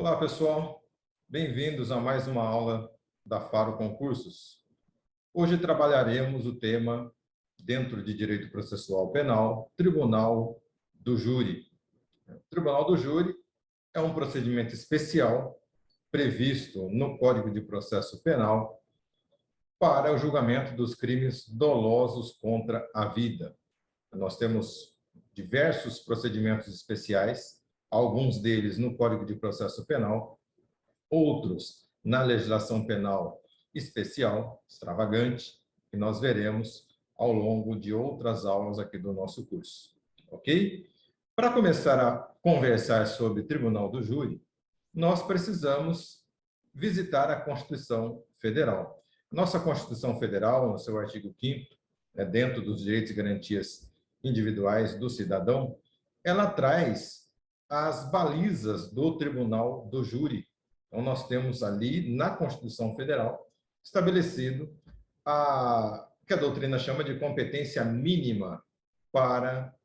Olá, pessoal. Bem-vindos a mais uma aula da Faro Concursos. Hoje trabalharemos o tema, dentro de Direito Processual Penal, Tribunal do Júri. O Tribunal do Júri é um procedimento especial previsto no Código de Processo Penal para o julgamento dos crimes dolosos contra a vida. Nós temos diversos procedimentos especiais, alguns deles no Código de Processo Penal, outros na legislação penal especial, extravagante, que nós veremos ao longo de outras aulas aqui do nosso curso, ok? Para começar a conversar sobre Tribunal do Júri, nós precisamos visitar a Constituição Federal. Nossa Constituição Federal, no seu artigo 5º, dentro dos direitos e garantias individuais do cidadão, ela traz as balizas do Tribunal do Júri. Então, nós temos ali, na Constituição Federal, estabelecido que a doutrina chama de competência mínima para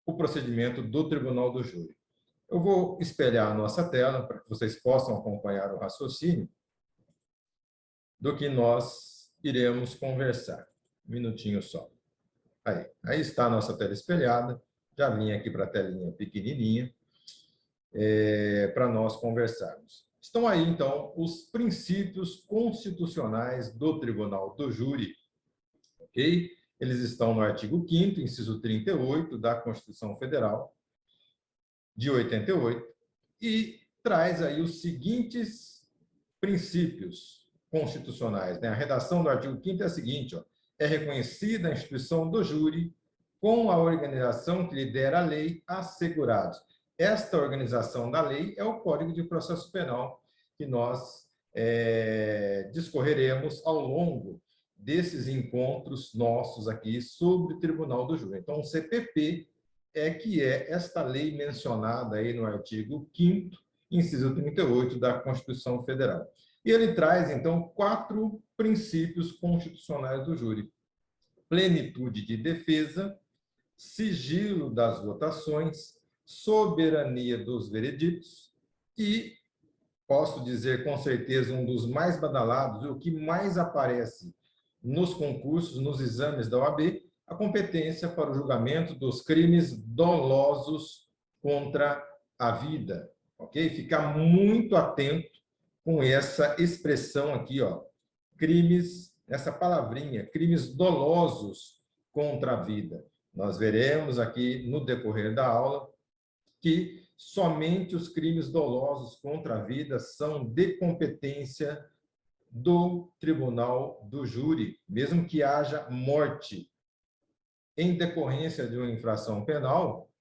o procedimento do Tribunal do Júri. Eu vou espelhar a nossa tela para que vocês possam acompanhar o raciocínio do que nós iremos conversar. Um minutinho só. Aí está a nossa tela espelhada. Já vim aqui para a telinha pequenininha para nós conversarmos. Estão aí, então, os princípios constitucionais do Tribunal do Júri, ok? Eles estão no artigo 5º, inciso 38 da Constituição Federal de 88, e traz aí os seguintes princípios constitucionais, né? A redação do artigo 5º é a seguinte, ó: é reconhecida a instituição do júri com a organização que lhe der a lei assegurados. Esta organização da lei é o Código de Processo Penal, que nós discorreremos ao longo desses encontros nossos aqui sobre o Tribunal do Júri. Então, o CPP é esta lei mencionada aí no artigo 5º, inciso 38 da Constituição Federal. E ele traz, então, 4 princípios constitucionais do júri: plenitude de defesa, sigilo das votações, soberania dos vereditos e, posso dizer com certeza, um dos mais badalados, o que mais aparece nos concursos, nos exames da OAB, a competência para o julgamento dos crimes dolosos contra a vida, ok? Ficar muito atento com essa expressão aqui, ó, crimes, essa palavrinha, crimes dolosos contra a vida. Nós veremos aqui no decorrer da aula que somente os crimes dolosos contra a vida são de competência do Tribunal do Júri, mesmo que haja morte em decorrência de uma infração penal,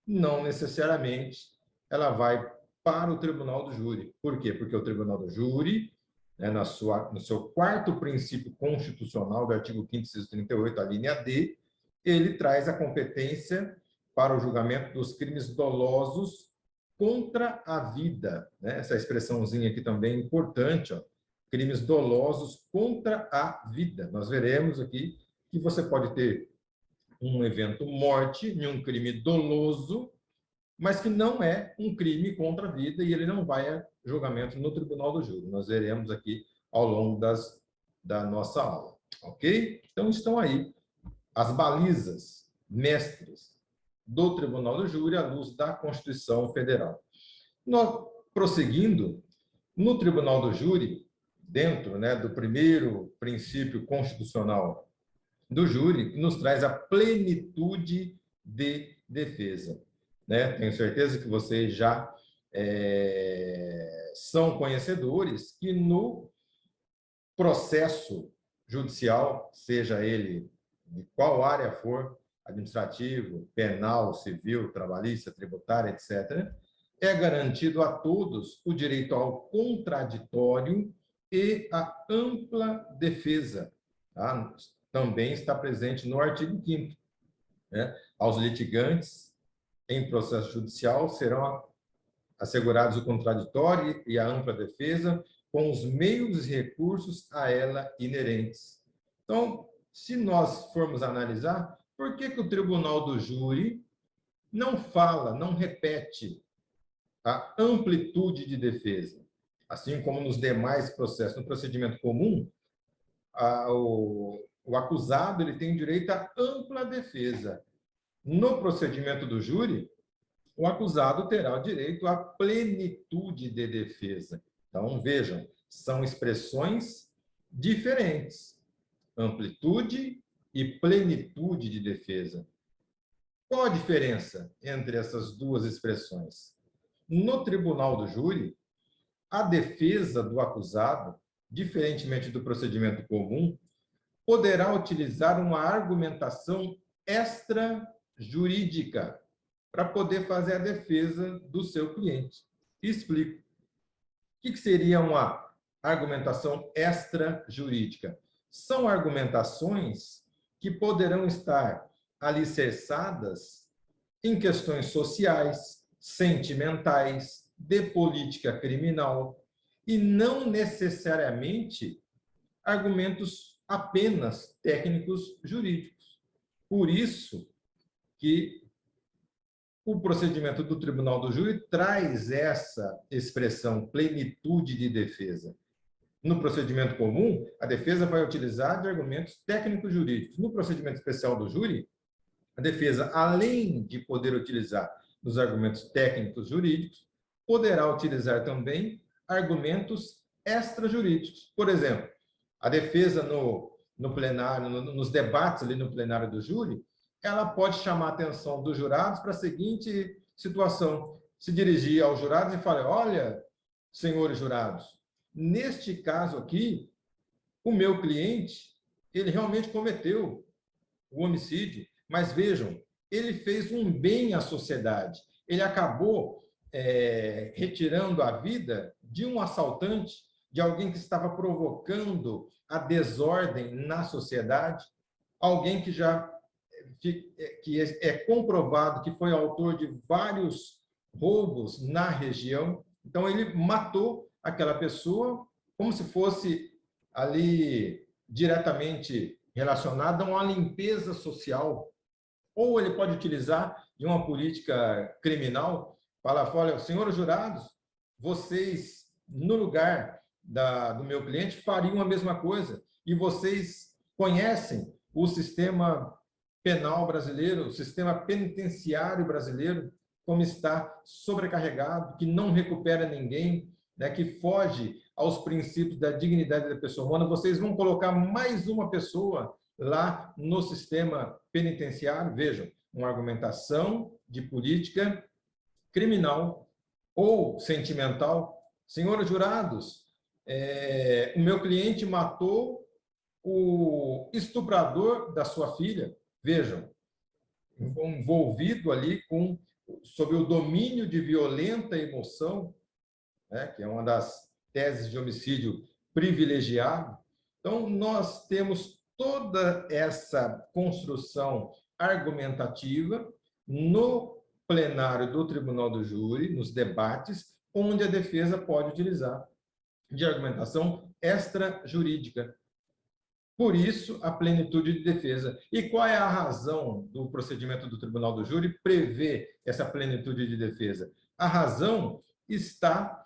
não necessariamente ela vai para o Tribunal do Júri. Por quê? Porque o Tribunal do Júri, no seu 4º princípio constitucional, do artigo 5º, inciso 38, a linha D, ele traz a competência para o julgamento dos crimes dolosos contra a vida. Essa expressãozinha aqui também é importante, ó, crimes dolosos contra a vida. Nós veremos aqui que você pode ter um evento morte em um crime doloso, mas que não é um crime contra a vida e ele não vai a julgamento no Tribunal do Júri. Nós veremos aqui ao longo da nossa aula, ok? Então, estão aí as balizas mestres do Tribunal do Júri à luz da Constituição Federal. Nós, prosseguindo, no Tribunal do Júri, dentro, né, do primeiro princípio constitucional do júri, que nos traz a plenitude de defesa. Né? Tenho certeza que vocês já são conhecedores que no processo judicial, seja ele de qual área for, administrativo, penal, civil, trabalhista, tributário, etc., é garantido a todos o direito ao contraditório e à ampla defesa. Tá? Também está presente no artigo 5º. Né? Aos litigantes em processo judicial serão assegurados o contraditório e a ampla defesa com os meios e recursos a ela inerentes. Então, se nós formos analisar, por que o Tribunal do Júri não fala, não repete a amplitude de defesa. Assim como nos demais processos, no procedimento comum, o acusado ele tem direito à ampla defesa. No procedimento do júri, o acusado terá o direito à plenitude de defesa. Então, vejam, são expressões diferentes. Amplitude e plenitude de defesa. Qual a diferença entre essas duas expressões? No tribunal do júri, a defesa do acusado, diferentemente do procedimento comum, poderá utilizar uma argumentação extrajurídica para poder fazer a defesa do seu cliente. Explico. O que seria uma argumentação extrajurídica? São argumentações que poderão estar alicerçadas em questões sociais, sentimentais, de política criminal, e não necessariamente argumentos apenas técnicos jurídicos. Por isso que o procedimento do Tribunal do Júri traz essa expressão plenitude de defesa. No procedimento comum, a defesa vai utilizar de argumentos técnicos jurídicos. No procedimento especial do júri, a defesa, além de poder utilizar os argumentos técnicos jurídicos, poderá utilizar também argumentos extrajurídicos. Por exemplo, a defesa no plenário, nos debates ali no plenário do júri, ela pode chamar a atenção dos jurados para a seguinte situação: se dirigir aos jurados e falar: olha, senhores jurados, neste caso aqui, o meu cliente, ele realmente cometeu o homicídio, mas vejam, ele fez um bem à sociedade. Ele acabou retirando a vida de um assaltante, de alguém que estava provocando a desordem na sociedade, alguém que já que é comprovado que foi autor de vários roubos na região. Então, ele matou aquela pessoa como se fosse ali diretamente relacionada a uma limpeza social. Ou ele pode utilizar de uma política criminal, falar: olha, senhores jurados, vocês, no lugar do meu cliente, fariam a mesma coisa. E vocês conhecem o sistema penal brasileiro, o sistema penitenciário brasileiro, como está sobrecarregado, que não recupera ninguém, né, que foge aos princípios da dignidade da pessoa humana. Vocês vão colocar mais uma pessoa lá no sistema penitenciário? Vejam, uma argumentação de política criminal ou sentimental. Senhores jurados, o meu cliente matou o estuprador da sua filha. Vejam, envolvido ali sob o domínio de violenta emoção, né, que é uma das teses de homicídio privilegiado. Então, nós temos toda essa construção argumentativa no plenário do Tribunal do Júri, nos debates, onde a defesa pode utilizar de argumentação extrajurídica. Por isso, a plenitude de defesa. E qual é a razão do procedimento do Tribunal do Júri prever essa plenitude de defesa? A razão está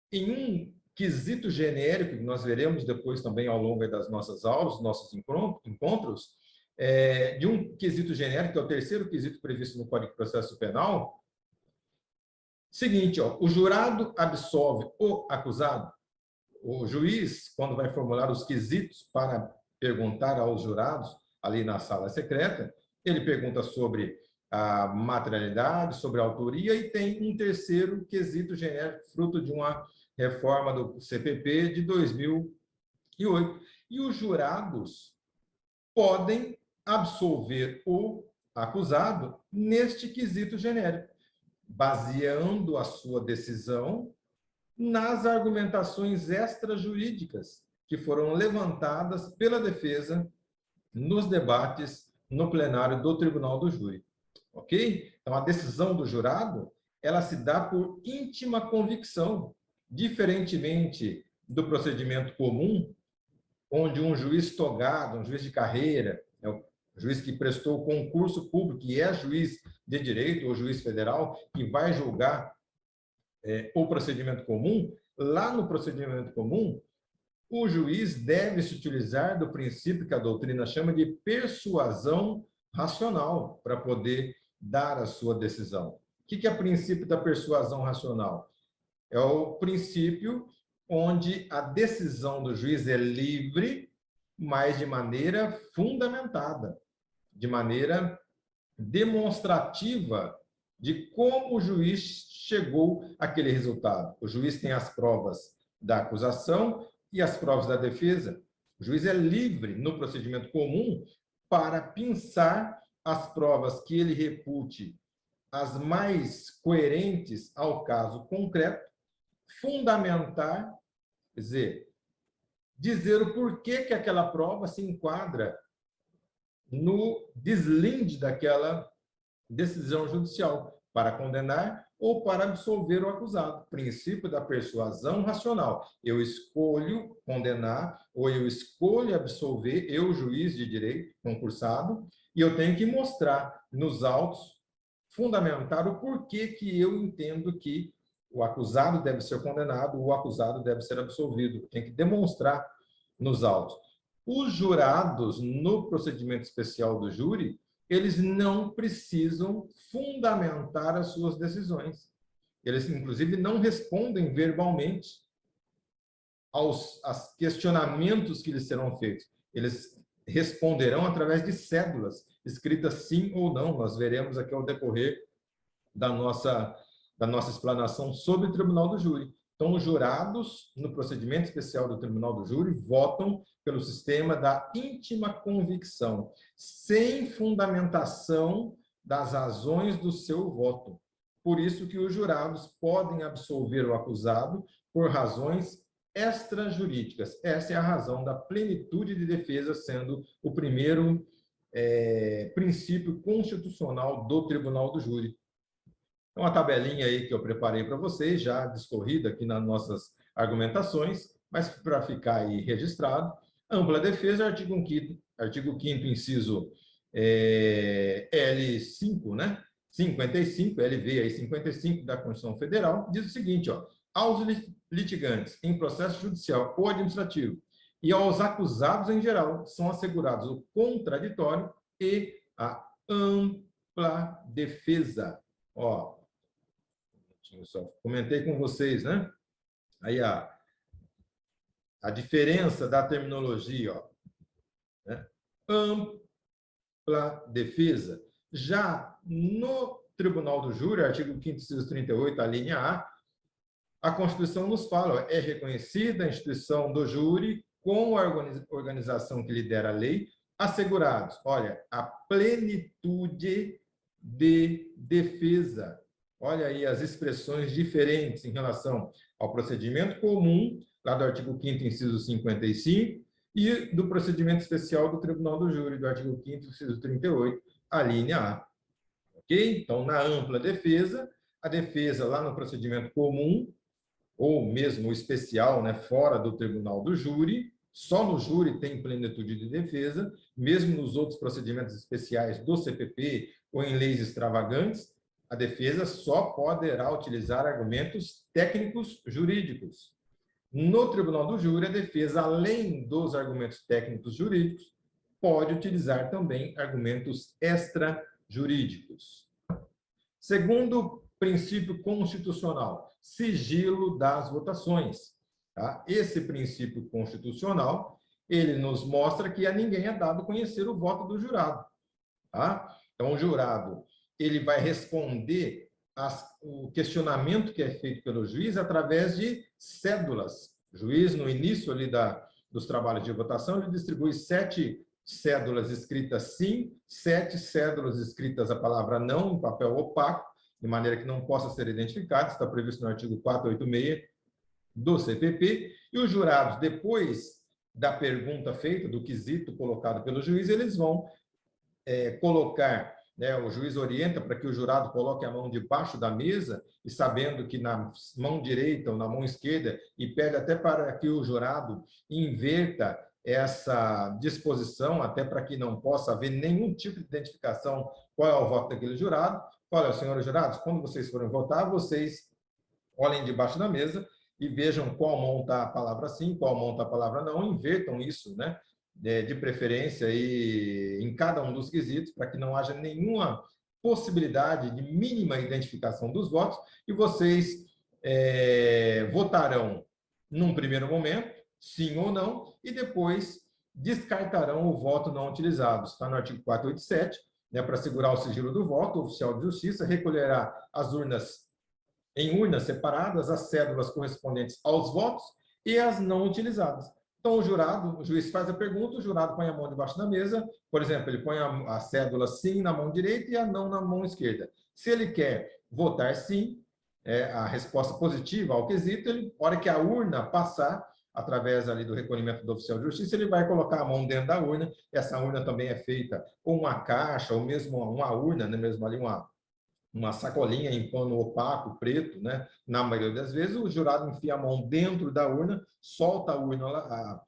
em um quesito genérico, que nós veremos depois também ao longo das nossas aulas, nossos encontros, de um quesito genérico, que é o terceiro quesito previsto no Código de Processo Penal. Seguinte, o jurado absolve o acusado. O juiz, quando vai formular os quesitos para perguntar aos jurados, ali na sala secreta, ele pergunta sobre a materialidade, sobre a autoria, e tem um terceiro quesito genérico, fruto de uma reforma do CPP de 2008. E os jurados podem absolver o acusado neste quesito genérico, baseando a sua decisão nas argumentações extrajurídicas que foram levantadas pela defesa nos debates no plenário do Tribunal do Júri. Ok? Então, a decisão do jurado, ela se dá por íntima convicção, diferentemente do procedimento comum, onde um juiz togado, um juiz de carreira, um juiz que prestou concurso público, que é juiz de direito ou juiz federal, que vai julgar o procedimento comum, lá no procedimento comum, o juiz deve se utilizar do princípio que a doutrina chama de persuasão racional para poder dar a sua decisão. O que é o princípio da persuasão racional? É o princípio onde a decisão do juiz é livre, mas de maneira fundamentada, de maneira demonstrativa de como o juiz chegou àquele resultado. O juiz tem as provas da acusação e as provas da defesa. O juiz é livre, no procedimento comum, para pensar as provas que ele repute as mais coerentes ao caso concreto, fundamentar, quer dizer o porquê que aquela prova se enquadra no deslinde daquela decisão judicial, para condenar ou para absolver o acusado. Princípio da persuasão racional. Eu escolho condenar ou eu escolho absolver, eu, juiz de direito concursado, e eu tenho que mostrar nos autos, fundamentar o porquê que eu entendo que o acusado deve ser condenado, o acusado deve ser absolvido. Tem que demonstrar nos autos. Os jurados, no procedimento especial do júri, eles não precisam fundamentar as suas decisões. Eles, inclusive, não respondem verbalmente aos questionamentos que lhes serão feitos. Eles responderão através de cédulas, escritas sim ou não. Nós veremos aqui ao decorrer da nossa explanação sobre o Tribunal do Júri. Então, os jurados, no procedimento especial do Tribunal do Júri, votam pelo sistema da íntima convicção, sem fundamentação das razões do seu voto. Por isso que os jurados podem absolver o acusado por razões extrajurídicas. Essa é a razão da plenitude de defesa, sendo o primeiro princípio constitucional do Tribunal do Júri. Então, uma tabelinha aí que eu preparei para vocês, já discorrida aqui nas nossas argumentações, mas para ficar aí registrado. Ampla defesa, artigo 5º, inciso L5, né? 55, LV aí 55 da Constituição Federal, diz o seguinte, ó, aos litigantes em processo judicial ou administrativo e aos acusados em geral são assegurados o contraditório e a ampla defesa. Ó, só comentei com vocês, né? Aí a diferença da terminologia, ó, né? Ampla defesa. Já no Tribunal do Júri, artigo 5º, inciso 38, a linha a Constituição nos fala, ó, é reconhecida a instituição do júri com a organização que lidera a lei, assegurados, olha, a plenitude de defesa. Olha aí as expressões diferentes em relação ao procedimento comum, lá do artigo 5º, inciso 55, e do procedimento especial do Tribunal do Júri, do artigo 5º, inciso 38, a linha A. Ok? Então, na ampla defesa, a defesa lá no procedimento comum, ou mesmo o especial, né, fora do Tribunal do Júri, só no júri tem plenitude de defesa, mesmo nos outros procedimentos especiais do CPP ou em leis extravagantes, a defesa só poderá utilizar argumentos técnicos jurídicos. No Tribunal do Júri, a defesa, além dos argumentos técnicos jurídicos, pode utilizar também argumentos extrajurídicos. Segundo princípio constitucional, sigilo das votações. Tá? Esse princípio constitucional, ele nos mostra que a ninguém é dado conhecer o voto do jurado. Tá? Então, o jurado ele vai responder o questionamento que é feito pelo juiz através de cédulas. O juiz, no início ali dos trabalhos de votação, ele distribui 7 cédulas escritas sim, 7 cédulas escritas a palavra não, em papel opaco, de maneira que não possa ser identificado, está previsto no artigo 486 do CPP, e os jurados, depois da pergunta feita, do quesito colocado pelo juiz, eles vão colocar, né, o juiz orienta para que o jurado coloque a mão debaixo da mesa, e sabendo que na mão direita ou na mão esquerda, e pede até para que o jurado inverta essa disposição, até para que não possa haver nenhum tipo de identificação qual é o voto daquele jurado. Olha, senhores jurados, quando vocês forem votar, vocês olhem debaixo da mesa e vejam qual mão está a palavra sim, qual mão está a palavra não, invertam isso, né? De preferência aí em cada um dos quesitos, para que não haja nenhuma possibilidade de mínima identificação dos votos, e vocês votarão num primeiro momento, sim ou não, e depois descartarão o voto não utilizado. Está no artigo 487, né, para segurar o sigilo do voto, o oficial de justiça recolherá as urnas em urnas separadas, as cédulas correspondentes aos votos e as não utilizadas. Então, o juiz faz a pergunta, o jurado põe a mão debaixo da mesa, por exemplo, ele põe a cédula sim na mão direita e a não na mão esquerda. Se ele quer votar sim, a resposta positiva ao quesito, ele, na hora que a urna passar, através ali do recolhimento do oficial de justiça, ele vai colocar a mão dentro da urna. Essa urna também é feita com uma caixa, ou mesmo uma urna, né, mesmo ali uma sacolinha em pano opaco, preto, né? Na maioria das vezes, o jurado enfia a mão dentro da urna, solta a urna,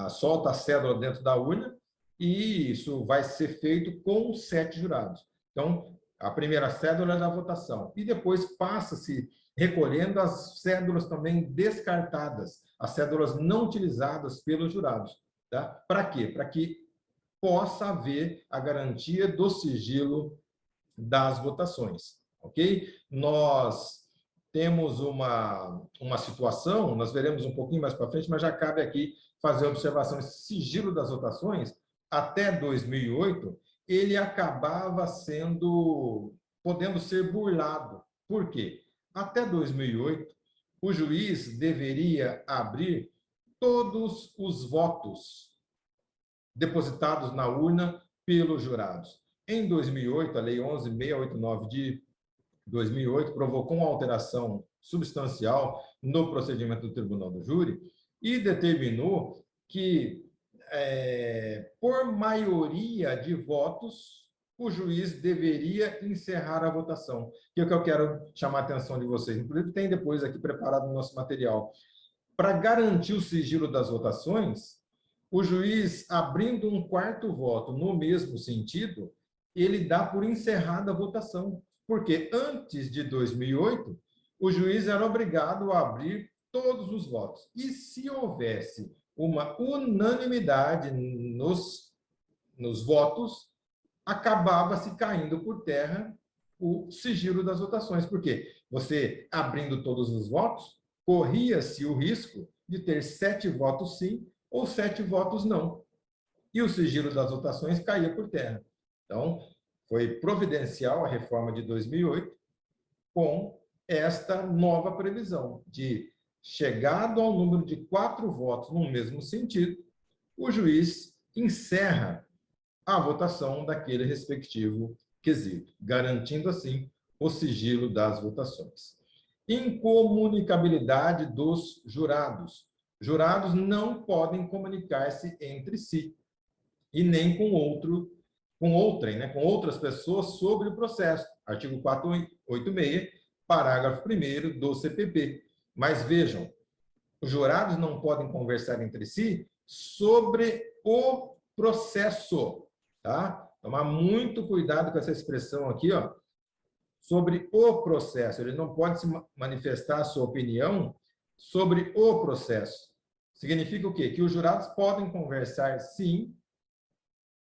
solta a cédula dentro da urna, e isso vai ser feito com 7 jurados. Então, a primeira cédula é da votação, e depois passa-se recolhendo as cédulas também descartadas, as cédulas não utilizadas pelos jurados. Tá? Para quê? Para que possa haver a garantia do sigilo das votações, ok? Nós temos uma situação, nós veremos um pouquinho mais para frente, mas já cabe aqui fazer a observação, esse sigilo das votações, até 2008, ele acabava podendo ser burlado. Por quê? Até 2008, o juiz deveria abrir todos os votos depositados na urna pelos jurados. Em 2008, a Lei 11.689 de 2008 provocou uma alteração substancial no procedimento do Tribunal do Júri e determinou que, por maioria de votos, o juiz deveria encerrar a votação. Que é o que eu quero chamar a atenção de vocês. Inclusive, tem depois aqui preparado no nosso material. Para garantir o sigilo das votações, o juiz, abrindo um quarto voto no mesmo sentido, ele dá por encerrada a votação. Porque antes de 2008, o juiz era obrigado a abrir todos os votos. E se houvesse uma unanimidade nos votos, acabava-se caindo por terra o sigilo das votações. Por quê? Você, abrindo todos os votos, corria-se o risco de ter 7 votos sim ou 7 votos não. E o sigilo das votações caía por terra. Então, foi providencial a reforma de 2008 com esta nova previsão de, chegado ao número de 4 votos no mesmo sentido, o juiz encerra a votação daquele respectivo quesito, garantindo assim o sigilo das votações. Incomunicabilidade dos jurados. Jurados não podem comunicar-se entre si e nem com outrem, né, com outras pessoas sobre o processo. Artigo 486, parágrafo 1º do CPP. Mas vejam, os jurados não podem conversar entre si sobre o processo, tá? Tomar muito cuidado com essa expressão aqui, ó, sobre o processo. Ele não pode se manifestar a sua opinião sobre o processo. Significa o quê? Que os jurados podem conversar, sim,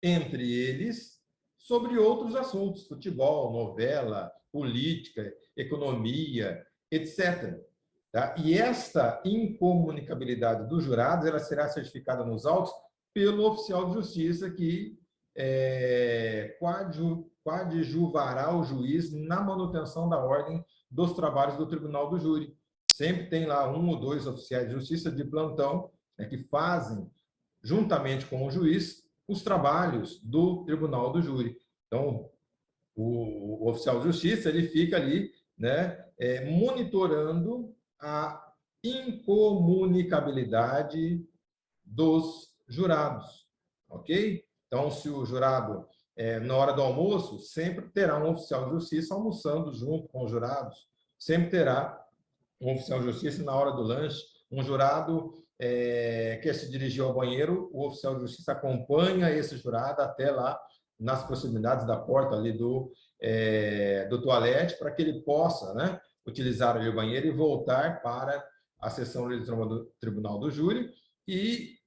entre eles, sobre outros assuntos, futebol, novela, política, economia, etc. Tá? E esta incomunicabilidade dos jurados, ela será certificada nos autos pelo oficial de justiça que coadjuvará o juiz na manutenção da ordem dos trabalhos do Tribunal do Júri. Sempre tem lá 1 ou 2 oficiais de justiça de plantão, né, que fazem, juntamente com o juiz, os trabalhos do Tribunal do Júri. Então, o oficial de justiça ele fica ali, né, monitorando a incomunicabilidade dos jurados, ok? Então, se o jurado, na hora do almoço, sempre terá um oficial de justiça almoçando junto com os jurados, sempre terá um oficial de justiça na hora do lanche, um jurado quer se dirigir ao banheiro, o oficial de justiça acompanha esse jurado até lá nas proximidades da porta ali do toalete, para que ele possa, né, utilizar ali o banheiro e voltar para a sessão do tribunal do júri, e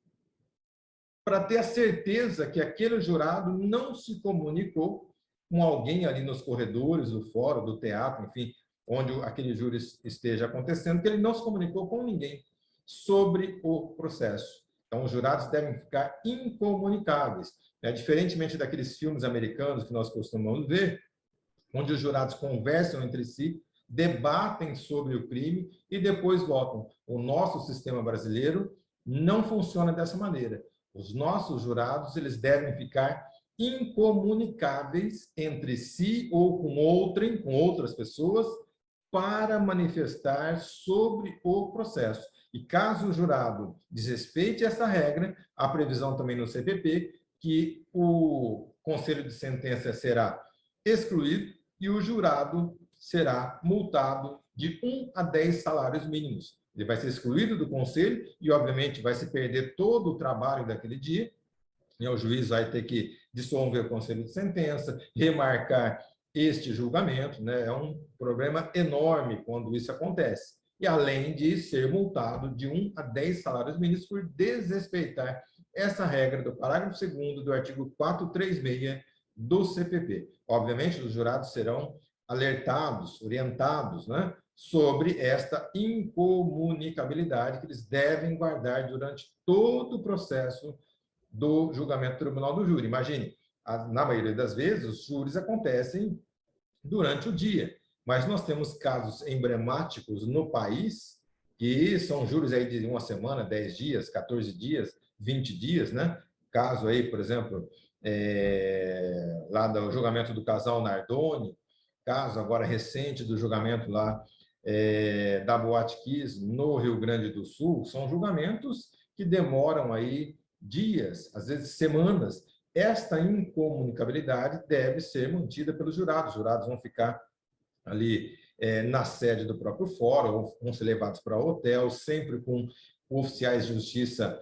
para ter a certeza que aquele jurado não se comunicou com alguém ali nos corredores do fórum, do teatro, enfim, onde aquele júri esteja acontecendo, que ele não se comunicou com ninguém sobre o processo. Então, os jurados devem ficar incomunicáveis, né? Diferentemente daqueles filmes americanos que nós costumamos ver, onde os jurados conversam entre si, debatem sobre o crime e depois votam. O nosso sistema brasileiro não funciona dessa maneira. Os nossos jurados, eles devem ficar incomunicáveis entre si ou com outrem, com outras pessoas, para manifestar sobre o processo. E caso o jurado desrespeite essa regra, há previsão também no CPP que o conselho de sentença será excluído e o jurado será multado de 1 a 10 salários mínimos. Ele vai ser excluído do conselho e, obviamente, vai se perder todo o trabalho daquele dia. E o juiz vai ter que dissolver o conselho de sentença, remarcar este julgamento, né? É um problema enorme quando isso acontece. E além de ser multado de 1 a 10 salários mínimos por desrespeitar essa regra do parágrafo 2º do artigo 436 do CPP. Obviamente, os jurados serão alertados, orientados, né, sobre esta incomunicabilidade que eles devem guardar durante todo o processo do julgamento do tribunal do júri. Imagine, na maioria das vezes, os júris acontecem durante o dia, mas nós temos casos emblemáticos no país que são júris aí de 1 semana, 10 dias, 14 dias, 20 dias, né? Caso aí, por exemplo, lá do julgamento do casal Nardoni, caso agora recente do julgamento lá da Boate Kiss no Rio Grande do Sul, são julgamentos que demoram aí dias, às vezes semanas. Esta incomunicabilidade deve ser mantida pelos jurados. Os jurados vão ficar ali na sede do próprio fórum, ou vão ser levados para o hotel, sempre com oficiais de justiça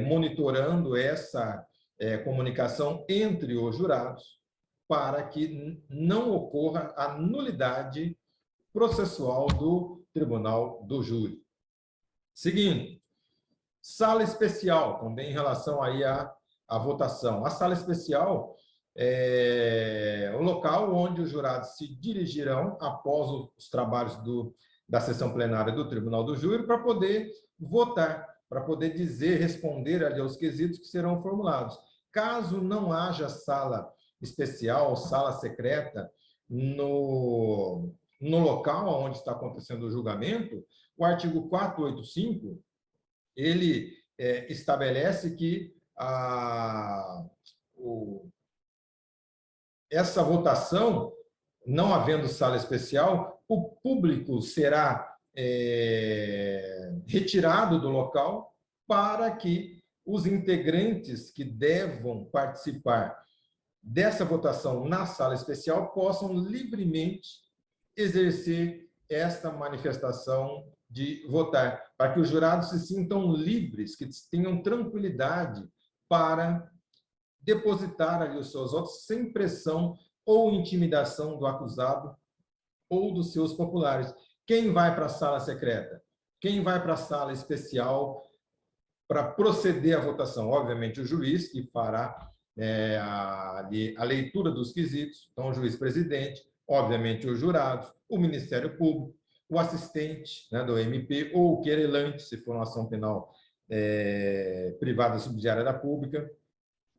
monitorando essa comunicação entre os jurados, para que não ocorra a nulidade processual do tribunal do júri. Seguindo, sala especial, também em relação aí à votação. A sala especial é o local onde os jurados se dirigirão após os trabalhos da sessão plenária do tribunal do júri para poder votar, para poder dizer, responder ali aos quesitos que serão formulados. Caso não haja sala especial, sala secreta, no local onde está acontecendo o julgamento, o artigo 485, ele estabelece que essa votação, não havendo sala especial, o público será retirado do local para que os integrantes que devam participar dessa votação na sala especial possam livremente exercer esta manifestação de votar, para que os jurados se sintam livres, que tenham tranquilidade para depositar ali os seus votos sem pressão ou intimidação do acusado ou dos seus populares. Quem vai para a sala secreta? Quem vai para a sala especial para proceder à votação? Obviamente, o juiz, que fará a leitura dos quesitos, então o juiz-presidente, obviamente os jurados, o Ministério Público, o assistente, né, do MP, ou o querelante, se for uma ação penal privada subsidiária da pública,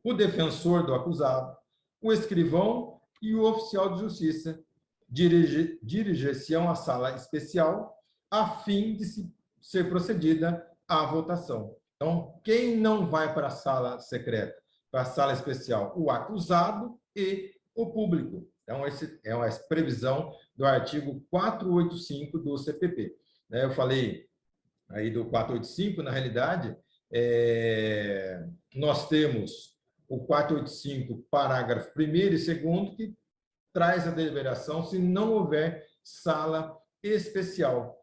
o defensor do acusado, o escrivão e o oficial de justiça dirigir-se-ão à sala especial a fim de ser procedida à votação. Então, quem não vai para a sala secreta, para a sala especial? O acusado e o público. Então, essa é uma previsão do artigo 485 do CPP. Eu falei aí do 485, na realidade, nós temos o 485, parágrafo 1º e 2º, que traz a deliberação se não houver sala especial.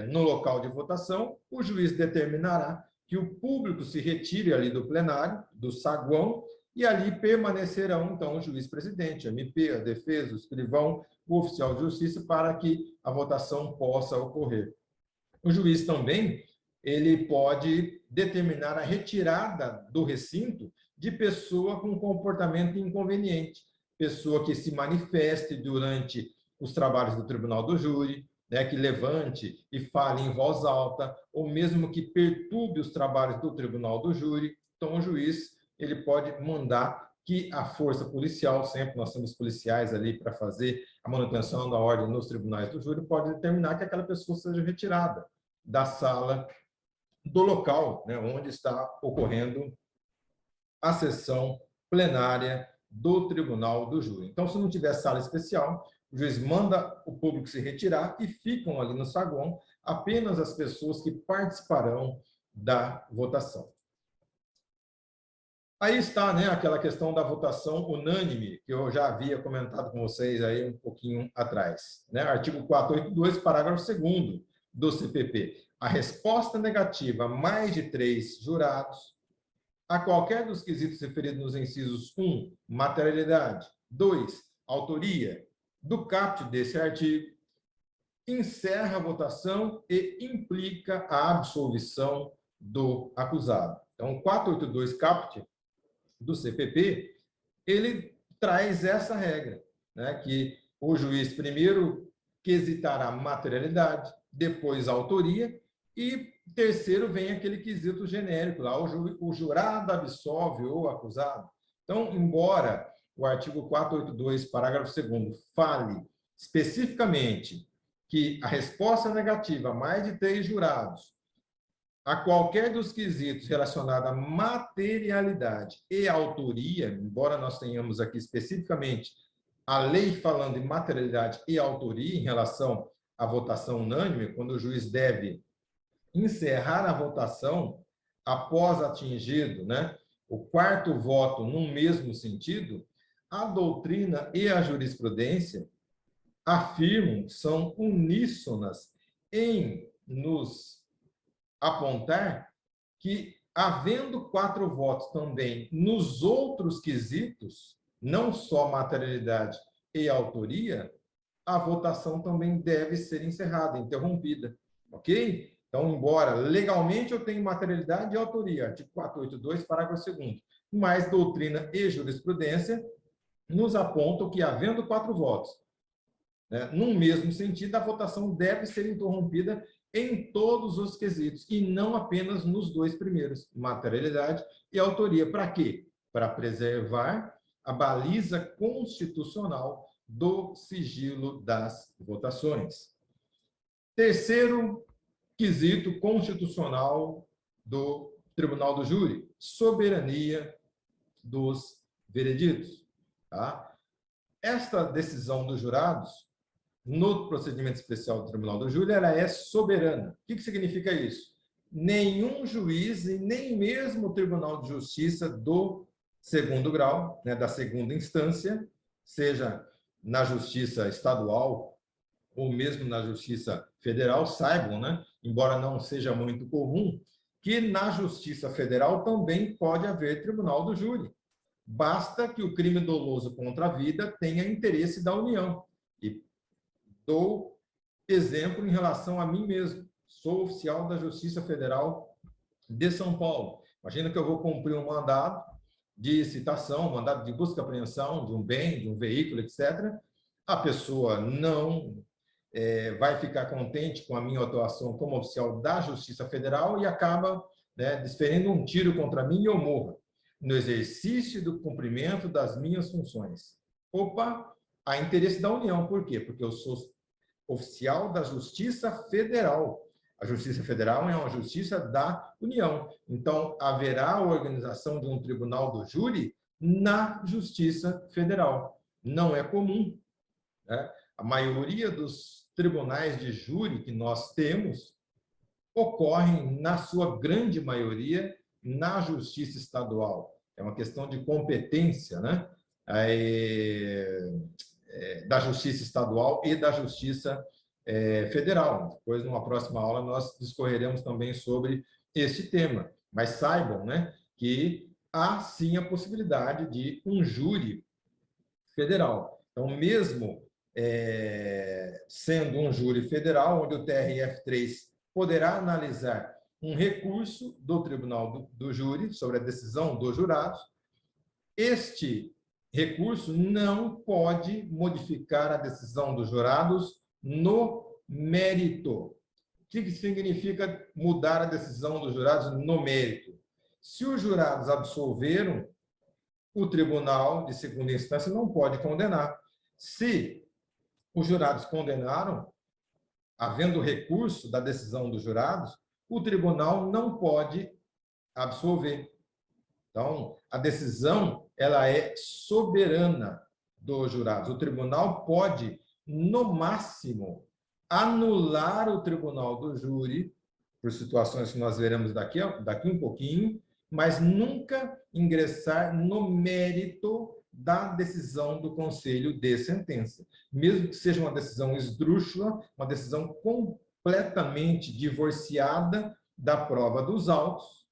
No local de votação, o juiz determinará que o público se retire ali do plenário, do saguão, e ali permanecerão, então, o juiz-presidente, a MP, a defesa, o escrivão, o oficial de justiça, para que a votação possa ocorrer. O juiz também, ele pode determinar a retirada do recinto de pessoa com comportamento inconveniente, pessoa que se manifeste durante os trabalhos do tribunal do júri, né, que levante e fale em voz alta, ou mesmo que perturbe os trabalhos do tribunal do júri. Então, o juiz ele pode mandar que a força policial, sempre nós temos policiais ali para fazer a manutenção da ordem nos tribunais do júri, pode determinar que aquela pessoa seja retirada da sala, do local, né, onde está ocorrendo a sessão plenária do tribunal do júri. Então, se não tiver sala especial, o juiz manda o público se retirar e ficam ali no saguão apenas as pessoas que participarão da votação. Aí está, né, aquela questão da votação unânime, que eu já havia comentado com vocês aí um pouquinho atrás. Né? Artigo 482, parágrafo 2º do CPP. A resposta negativa, mais de 3 jurados, a qualquer dos quesitos referidos nos incisos 1, materialidade, 2, autoria, do caput desse artigo, encerra a votação e implica a absolvição do acusado. Então, 482 caput do CPP, ele traz essa regra, né, que o juiz primeiro quesitará materialidade, depois autoria, e terceiro vem aquele quesito genérico, lá o jurado absolve o acusado. Então, embora o artigo 482, parágrafo 2º, fale especificamente que a resposta negativa, mais de 3 jurados, a qualquer dos quesitos relacionados à materialidade e autoria, embora nós tenhamos aqui especificamente a lei falando em materialidade e autoria em relação à votação unânime, quando o juiz deve encerrar a votação após atingido, né, o quarto voto num mesmo sentido, a doutrina e a jurisprudência afirmam, são uníssonas em nos apontar que, havendo 4 votos também nos outros quesitos, não só materialidade e autoria, a votação também deve ser encerrada, interrompida, ok? Então, embora legalmente eu tenha materialidade e autoria, artigo 482, parágrafo 2º, mas doutrina e jurisprudência nos apontam que, havendo 4 votos, né, num mesmo sentido, a votação deve ser interrompida em todos os quesitos, e não apenas nos 2 primeiros, materialidade e autoria. Para quê? Para preservar a baliza constitucional do sigilo das votações. Terceiro quesito constitucional do Tribunal do Júri, soberania dos vereditos. Tá? Esta decisão dos jurados, no procedimento especial do Tribunal do Júri, ela é soberana. O que significa isso? Nenhum juiz e nem mesmo o Tribunal de Justiça do 2º grau, né, da 2ª instância, seja na Justiça Estadual ou mesmo na Justiça Federal, saibam, né, embora não seja muito comum, que na Justiça Federal também pode haver Tribunal do Júri. Basta que o crime doloso contra a vida tenha interesse da União. E dou exemplo em relação a mim mesmo. Sou oficial da Justiça Federal de São Paulo. Imagina que eu vou cumprir um mandado de citação, um mandado de busca e apreensão de um bem, de um veículo, etc. A pessoa não vai ficar contente com a minha atuação como oficial da Justiça Federal e acaba, né, desferindo um tiro contra mim e eu morro no exercício do cumprimento das minhas funções. Opa, há interesse da União. Por quê? Porque eu sou oficial da Justiça Federal. A Justiça Federal é uma justiça da União. Então, haverá a organização de um tribunal do júri na Justiça Federal. Não é comum, né? A maioria dos tribunais de júri que nós temos ocorrem, na sua grande maioria, na Justiça Estadual. É uma questão de competência, né? Da Justiça Estadual e da Justiça Federal. Depois, numa próxima aula, nós discorreremos também sobre este tema. Mas saibam, né, que há sim a possibilidade de um júri federal. Então, mesmo sendo um júri federal, onde o TRF3 poderá analisar um recurso do Tribunal do Júri sobre a decisão dos jurados, este recurso não pode modificar a decisão dos jurados no mérito. O que significa mudar a decisão dos jurados no mérito? Se os jurados absolveram, o tribunal de segunda instância não pode condenar. Se os jurados condenaram, havendo recurso da decisão dos jurados, o tribunal não pode absolver. Então, a decisão ela é soberana dos jurados. O tribunal pode, no máximo, anular o tribunal do júri, por situações que nós veremos daqui um pouquinho, mas nunca ingressar no mérito da decisão do conselho de sentença. Mesmo que seja uma decisão esdrúxula, uma decisão completamente divorciada da prova dos autos,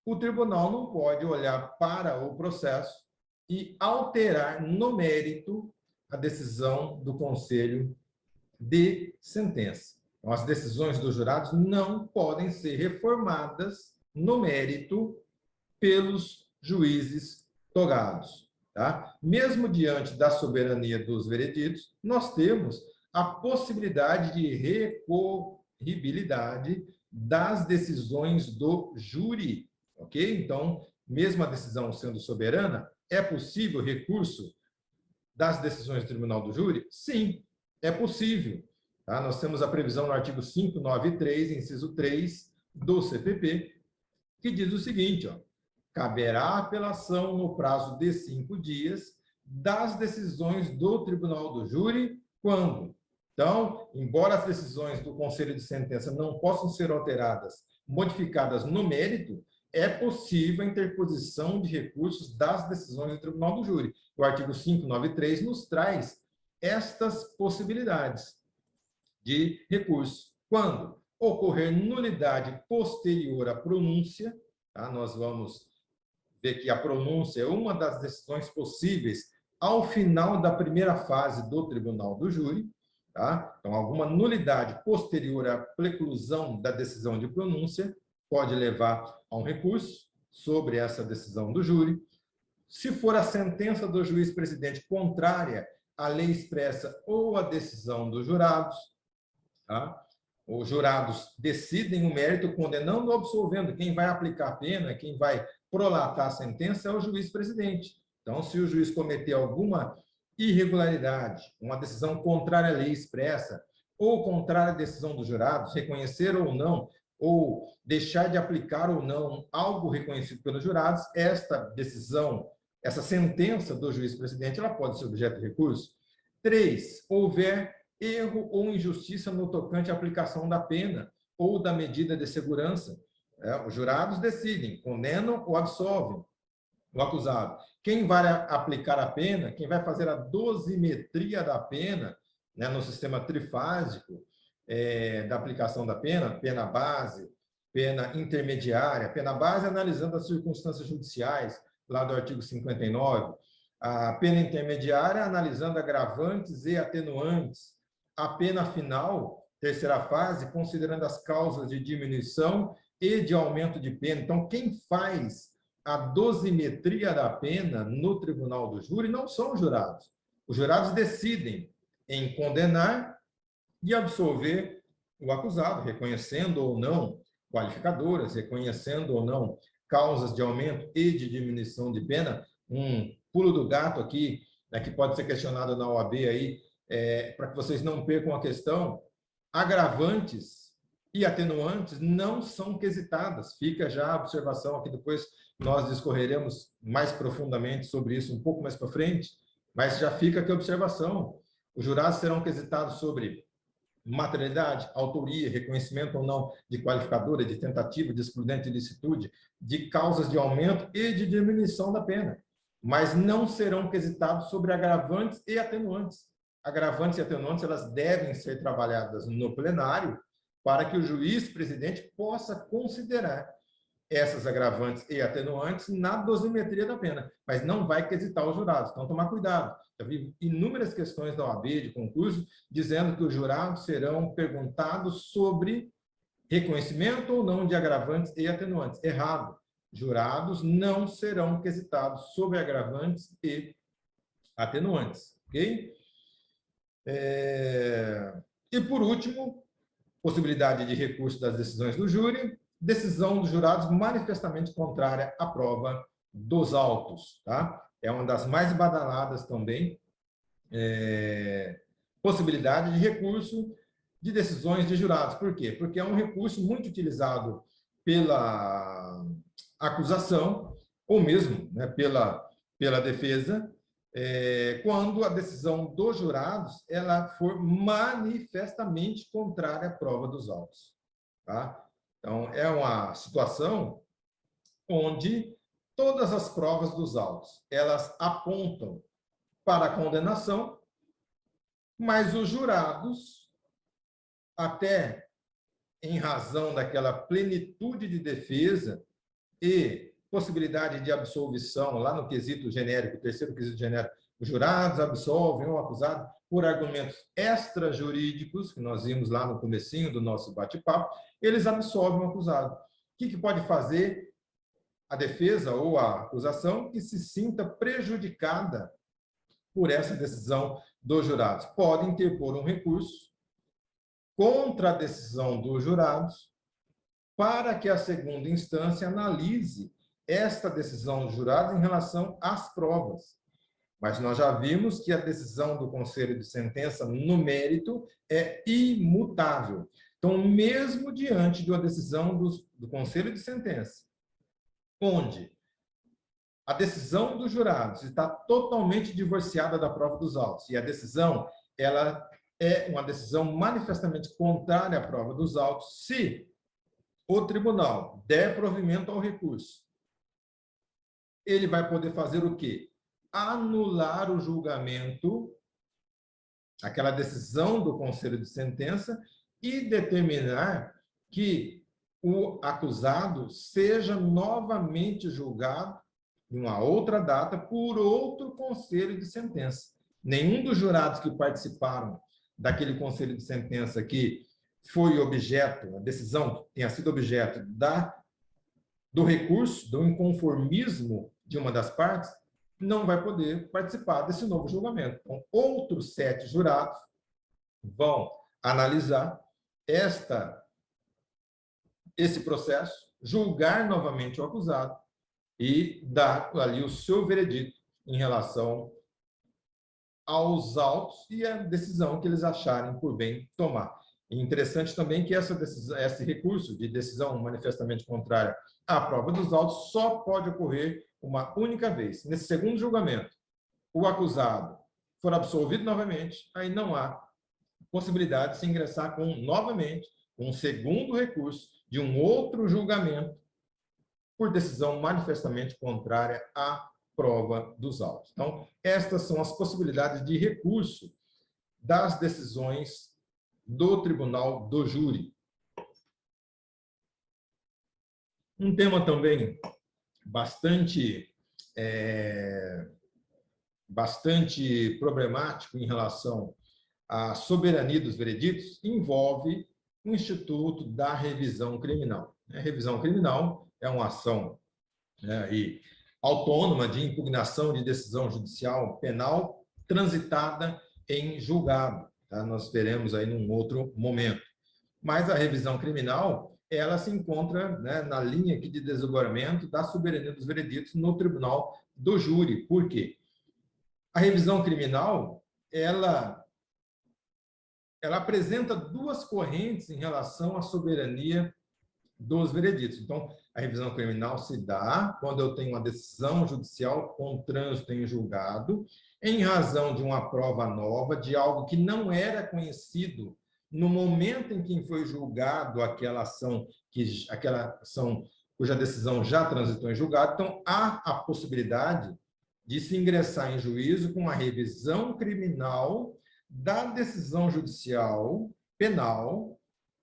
o tribunal não pode olhar para o processo e alterar no mérito a decisão do conselho de sentença. Então, as decisões dos jurados não podem ser reformadas no mérito pelos juízes togados. Tá? Mesmo diante da soberania dos vereditos, nós temos a possibilidade de recorribilidade das decisões do júri. Ok? Então, mesmo a decisão sendo soberana, é possível recurso das decisões do Tribunal do Júri? Sim, é possível. Tá? Nós temos a previsão no artigo 593, inciso 3 do CPP, que diz o seguinte, ó, caberá apelação no prazo de 5 dias das decisões do Tribunal do Júri, quando? Então, embora as decisões do Conselho de Sentença não possam ser alteradas, modificadas no mérito, é possível a interposição de recursos das decisões do Tribunal do Júri. O artigo 593 nos traz estas possibilidades de recurso. Quando ocorrer nulidade posterior à pronúncia, tá? Nós vamos ver que a pronúncia é uma das decisões possíveis ao final da primeira fase do Tribunal do Júri. Tá? Então, alguma nulidade posterior à preclusão da decisão de pronúncia pode levar a um recurso sobre essa decisão do júri. Se for a sentença do juiz-presidente contrária à lei expressa ou à decisão dos jurados, tá? Os jurados decidem o mérito condenando ou absolvendo. Quem vai aplicar a pena, quem vai prolatar a sentença é o juiz-presidente. Então, se o juiz cometer alguma irregularidade, uma decisão contrária à lei expressa ou contrária à decisão dos jurados, reconhecer ou não, ou deixar de aplicar ou não algo reconhecido pelos jurados, esta decisão, essa sentença do juiz-presidente, ela pode ser objeto de recurso. 3, houver erro ou injustiça no tocante à aplicação da pena ou da medida de segurança. Os jurados decidem, condenam ou absolvem o acusado. Quem vai aplicar a pena, quem vai fazer a dosimetria da pena, né, no sistema trifásico, da aplicação da pena, pena base, pena intermediária, pena base analisando as circunstâncias judiciais, lá do artigo 59, a pena intermediária analisando agravantes e atenuantes, a pena final, terceira fase, considerando as causas de diminuição e de aumento de pena. Então, quem faz a dosimetria da pena no Tribunal do Júri não são os jurados. Os jurados decidem em condenar e absolver o acusado, reconhecendo ou não qualificadoras, reconhecendo ou não causas de aumento e de diminuição de pena. Um pulo do gato aqui, né, que pode ser questionado na OAB aí, para que vocês não percam a questão, agravantes e atenuantes não são quesitadas. Fica já a observação aqui, depois nós discorreremos mais profundamente sobre isso um pouco mais para frente, mas já fica aqui a observação. Os jurados serão quesitados sobre materialidade, autoria, reconhecimento ou não de qualificadora, de tentativa, de excludente de ilicitude, de causas de aumento e de diminuição da pena, mas não serão quesitados sobre agravantes e atenuantes. Agravantes e atenuantes, elas devem ser trabalhadas no plenário para que o juiz-presidente possa considerar. essas agravantes e atenuantes na dosimetria da pena, mas não vai quesitar os jurados. Então, tomar cuidado. Já vi inúmeras questões da OAB, de concurso, dizendo que os jurados serão perguntados sobre reconhecimento ou não de agravantes e atenuantes. Errado. Jurados não serão quesitados sobre agravantes e atenuantes. Ok? E, por último, possibilidade de recurso das decisões do júri, decisão dos jurados manifestamente contrária à prova dos autos. Tá? É uma das mais badaladas também. Possibilidade de recurso de decisões de jurados. Por quê? Porque é um recurso muito utilizado pela acusação, ou mesmo, né, pela defesa, quando a decisão dos jurados ela for manifestamente contrária à prova dos autos. Tá? Então, é uma situação onde todas as provas dos autos elas apontam para a condenação, mas os jurados, até em razão daquela plenitude de defesa e possibilidade de absolvição, lá no quesito genérico, terceiro quesito genérico, os jurados absolvem o acusado por argumentos extrajurídicos, que nós vimos lá no comecinho do nosso bate-papo, eles absolvem o acusado. O que pode fazer a defesa ou a acusação que se sinta prejudicada por essa decisão dos jurados? Podem interpor um recurso contra a decisão dos jurados para que a segunda instância analise esta decisão dos jurados em relação às provas. Mas nós já vimos que a decisão do Conselho de Sentença no mérito é imutável. Então, mesmo diante de uma decisão do Conselho de Sentença, onde a decisão dos jurados está totalmente divorciada da prova dos autos, e a decisão ela é uma decisão manifestamente contrária à prova dos autos, se o tribunal der provimento ao recurso, ele vai poder fazer o quê? Anular o julgamento, aquela decisão do Conselho de Sentença, e determinar que o acusado seja novamente julgado em uma outra data por outro Conselho de Sentença. Nenhum dos jurados que participaram daquele Conselho de Sentença que foi objeto, a decisão tenha sido objeto do recurso, do inconformismo de uma das partes, não vai poder participar desse novo julgamento. Então, outros 7 jurados vão analisar esse processo, julgar novamente o acusado e dar ali o seu veredito em relação aos autos e a decisão que eles acharem por bem tomar. E interessante também que esse recurso de decisão manifestamente contrária à prova dos autos só pode ocorrer uma única vez. Nesse segundo julgamento, o acusado for absolvido novamente, aí não há possibilidade de se ingressar novamente um segundo recurso de um outro julgamento por decisão manifestamente contrária à prova dos autos. Então, estas são as possibilidades de recurso das decisões do Tribunal do Júri. Um tema também bastante problemático em relação à soberania dos vereditos envolve o Instituto da Revisão Criminal. A revisão criminal é uma ação autônoma de impugnação de decisão judicial penal transitada em julgado. Tá? Nós veremos aí num outro momento. Mas a revisão criminal, ela se encontra, né, na linha aqui de desdobramento da soberania dos vereditos no Tribunal do Júri. Por quê? A revisão criminal, ela apresenta duas correntes em relação à soberania dos vereditos. Então, a revisão criminal se dá quando eu tenho uma decisão judicial com trânsito em julgado, em razão de uma prova nova, de algo que não era conhecido no momento em que foi julgado aquela ação cuja decisão já transitou em julgado. Então, há a possibilidade de se ingressar em juízo com a revisão criminal da decisão judicial penal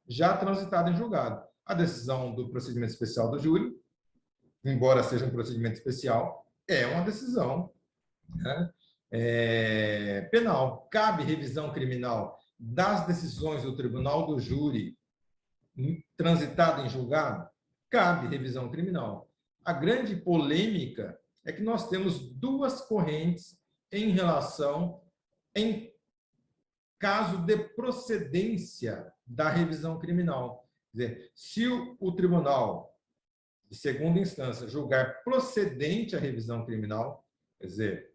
já transitada em julgado. A decisão do procedimento especial do júri embora seja um procedimento especial, é uma decisão, né, penal. Cabe revisão criminal das decisões do tribunal do júri transitado em julgado? Cabe revisão criminal. A grande polêmica é que nós temos duas correntes em relação, em caso de procedência da revisão criminal. Quer dizer, se o tribunal de segunda instância julgar procedente a revisão criminal, quer dizer,